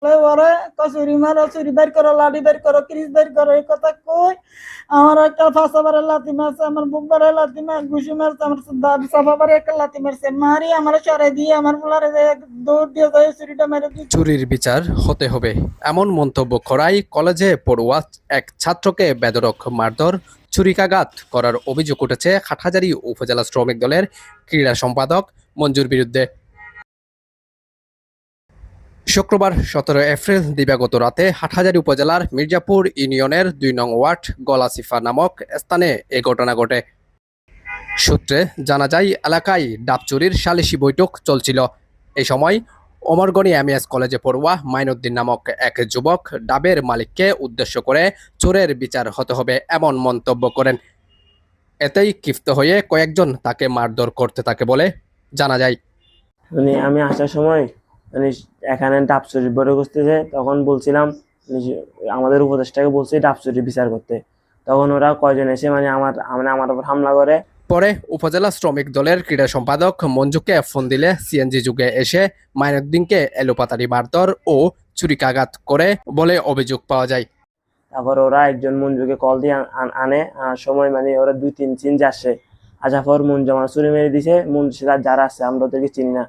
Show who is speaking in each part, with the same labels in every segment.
Speaker 1: ওরে কচুরি মারো, চুরি বের করো, লাঠি বের করো, ক্রিজ বের করো, এই কথা কই। আমার একটা ফাঁসাবারে লাথি মারছে, আমার বুকবারে লাথি মার, ঘুষি মারছে, আমার সাফাবারে একটা লাথি মারছে, মারি আমার সরে দিয়ে আমার ফুলারে দৌড় দিয়ে যায় চুরিটা মেরে দিচ্ছে।
Speaker 2: চুরির বিচার হতে হবে এমন মন্তব্য করায় কলেজে পড়ুয়া এক ছাত্রকে বেধড়ক মারধর, ছুরিকাঘাত করার অভিযোগ উঠেছে হাটহাজারী উপজেলা শ্রমিক দলের ক্রীড়া সম্পাদক মঞ্জুর বিরুদ্ধে। শুক্রবার 17 এপ্রিল দিবাগত রাতে হাটহাজারী উপজেলার মির্জাপুর ইউনিয়নের 2 নং ওয়ার্ড গলাচিফা নামক স্থানে এ ঘটনা ঘটে। সূত্রে জানা যায়, এলাকায় ডাব চুরির সালিশি বৈঠক চলছিল। এই সময় ওমরগনি এমএস কলেজে পড়ুয়া মাইনুদ্দিন নামক এক যুবক ডাবের মালিককে উদ্দেশ্য করে চোরের বিচার হতে হবে এমন মন্তব্য করেন। এতেই ক্ষিপ্ত হয়ে কয়েকজন তাকে মারধর করতে থাকে বলে জানা যায়।
Speaker 3: আমি আসার সময় এখানে ডাব চুরি বড় করতেছে, তখন বলছিলাম আমাদের উপদেষ্টাকে বলছি ডাব চুরি বিচার করতে। তখন ওরা কয়জন এসে আমার উপর হামলা করে।
Speaker 2: পরে উপজেলা শ্রমিক দলের ক্রীড়া সম্পাদক মঞ্জুকে ফোন দিলে সিএনজি যুগে এসে মাইনুদ্দিনকে এলোপাতাড়ি মারধর ও ছুরিকাঘাত করে বলে অভিযোগ পাওয়া যায়।
Speaker 3: তারপর ওরা একজন মঞ্জুকে কল দিয়ে আনার সময় ওরা 2-3 চিন আসে। আসার পর মঞ্জু আমার চুরি মেরে দিছে। মঞ্জু যারা আছে আমরা ওদেরকে চিনি না,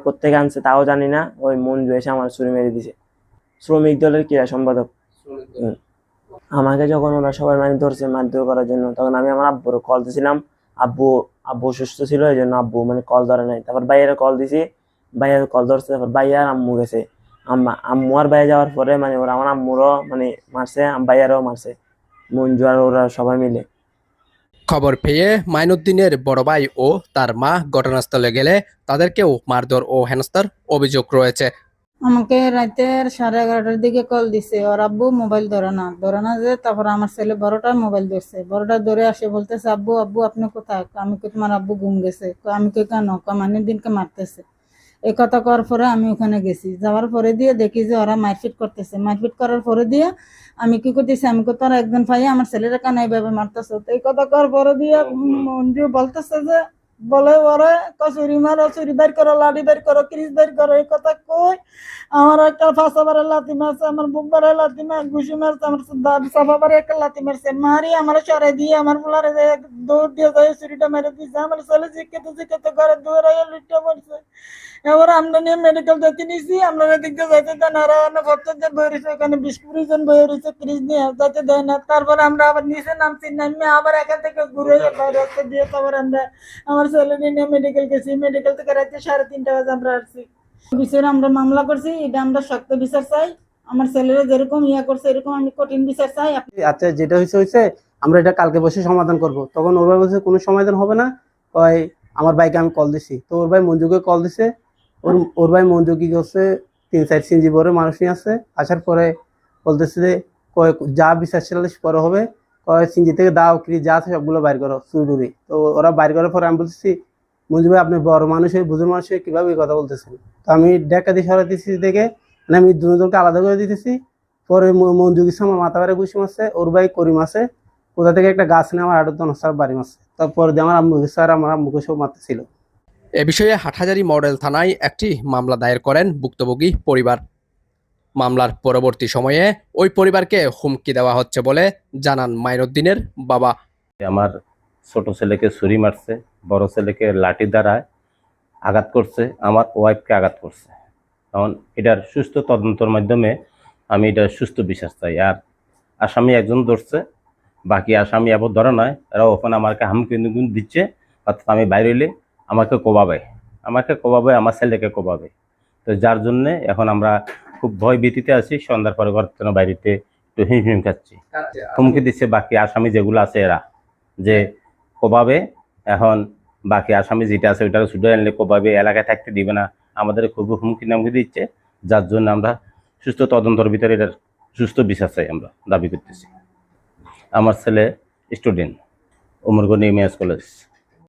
Speaker 3: কোত্থেকে আনছে তাও জানি না। ওই মঞ্জু এসে আমার চুরি মেরে দিছে, শ্রমিক দলের ক্রীড়া সম্পাদক। আমাকে যখন ওরা সবাই ধরছে মারধর করার জন্য, তখন আমি আমার আব্বুর কল দিয়েছিলাম। আব্বু সুস্থ ছিল, এই জন্য আব্বু কল ধরে নাই। তারপর ভাইয়ের কল দিছি, ভাইয়ের কল ধরছে। তারপর ভাইয়া আর আম্মু গেছে। আম্মু আর ভাইয়া যাওয়ার পরে ওরা আমার আম্মুরও মারছে, ভাইয়ারও মারছে, মঞ্জু আর ওরা সবাই মিলে।
Speaker 2: খবর পেয়ে মাইনুদ্দিনের বড় ভাই ও তার মা ঘটনাস্থলে গেলে তাদেরকেও মারধর ও হেনস্থার অভিযোগ রয়েছে।
Speaker 1: আমাকে রাতের 11:30টার দিকে কল দিছে, ওর আব্বু মোবাইল ধরে না যে। তারপর আমার ছেলে বড়টা মোবাইল ধরছে, বড়টা ধরে আসে বলতেছে, আব্বু আব্বু আপনি কোথায়? আমি কই তোমার আব্বু ঘুম গেছে। আমি কই কেন? মাইনুদ্দিনকে মারতেছে। এই কথা করার পরে আমি ওখানে গেছি, যাওয়ার পরে দিয়ে দেখি যে ওরা মারপিট করতেছে। মারপিট করার পরে দিয়ে আমি কি করতেছি, আমি কই তোরা একজন ভাই আমার ছেলেরা কেন এইভাবে মারতেছে। এই কথা করার পরে দিয়ে মঞ্জু বলতেছে যে, বলে ওরে কচুরি মারো, চুরি বের করো, লাঠি বের করো, ক্রিজ বের করো, এই কথা কই। আমার একটা ফাঁসাবারে লাথি মারছে, আমার বুকবারে লাথি মার, ঘুষি মারছে, আমার সাফাবারে একটা লাথি মারছে, মারি আমার সরে দিয়ে আমার ফুলারে দৌড় দিয়ে যায় চুরিটা মেরে দিচ্ছে। আমার ছেলে শিক্ষিত ঘরে দৌড়ে লুটটা পড়ছে। এবার আমরা নিয়ে মেডিকেল যেতে নিয়েছি, আমরা এদিকে যাইতে দেন আর ভক্তদের বই রয়েছে, ওখানে 20-20 জন বই রয়েছে, ক্রিজ নিয়ে যাতে দেয় না। তারপরে আমরা আবার নিচে নামছি, নামে আবার এখান থেকে ঘুরে বাইরে দিয়ে তারপর আমরা আমার ছেলে নিয়ে মেডিকেল গেছি। মেডিকেল থেকে রাতে 3:30 বাজে আমরা আসছি। বিচারে আমরা মামলা করছি, এটা আমরা শক্ত বিচার চাই। আমার ছেলেরা যেরকম করছে এরকম আমি কঠিন বিচার চাই।
Speaker 4: আচ্ছা, যেটা হয়েছে আমরা এটা কালকে বসে সমাধান করব। তখন ওর ভাই বলছে কোনো সমাধান হবে না, কয় আমার ভাইকে আমি কল দিছি। তো ওর ভাই মঞ্জুকে কল দিছে। ওর ভাই মঞ্জু কি করছে, 3-4 সিনজি বড় মানুষ নিয়ে আসছে। আসার পরে বলতেছে যে কয় যা বিচার সালিশ পরে হবে, কয় সিনজি থেকে দাও কি যা আছে সবগুলো বাইর করো চুরি। তো ওরা বাইর করার পরে আমি বলতেছি, মঞ্জু ভাই আপনি বড় মানুষ হয়ে বুঝুর মানুষ হয়ে কিভাবে কথা বলতেছেন? তো আমি ডেকা দিয়ে সরাই দিচ্ছি দেখে আমি দুজনকে আলাদা করে দিতেছি। পরে মঞ্জু কিছু আমার মাথা বাড়ি ঘুষি মারছে, ওর ভাই করিম আছে, কোথা থেকে একটা গাছ নিয়ে আমার আড়ত নস্তার বাড়ি মারছে। তারপরে দিয়ে আমার আম্মুকে স্যার আমার আম্মুকে সব মারতেছিল।
Speaker 2: এ বিষয়ে হাটহাজারী মডেল থানায় একটি মামলা দায়ের করেন ভুক্তভোগী পরিবার। মামলার পরবর্তী সময়ে ওই পরিবারকে হুমকি দেওয়া হচ্ছে বলে জানান মাইনুদ্দিনের বাবা।
Speaker 5: আমার ছোট ছেলেকে ছুরি মারছে, বড় ছেলেকে লাঠি দ্বারা আঘাত করছে, আমার ওয়াইফকে আঘাত করছে। তখন এটার সুস্থ তদন্তের মাধ্যমে আমি এটার সুস্থ বিচার চাই। আর আসামি একজন ধরছে, বাকি আসামি আবার ধরে নয়, এরা ওখানে আমাকে হুমকি দিচ্ছে। অর্থাৎ আমি বাইরে এলে আমাকে কোবাবে, আমার ছেলেকে কোবাবে। তো যার জন্যে এখন আমরা খুব ভয় ভীতিতে আছি। সন্ধ্যার পরে ঘর থেকে বাড়িতে একটু হিমহিম খাচ্ছি। হুমকি দিচ্ছে বাকি আসামি যেগুলো আছে এরা যে কোবাবে। এখন বাকি আসামি যেটা আছে ওইটাকে ছুটে আনলে কোবাবে, এলাকায় থাকতে দিবে না, আমাদের খুব হুমকি নামকি দিচ্ছে। যার জন্য আমরা সুস্থ তদন্তের ভিতরে এটার সুস্থ বিচার চাই আমরা দাবি করতেছি। আমার ছেলে স্টুডেন্ট, ওমরগঞ্জ এমএস কলেজ।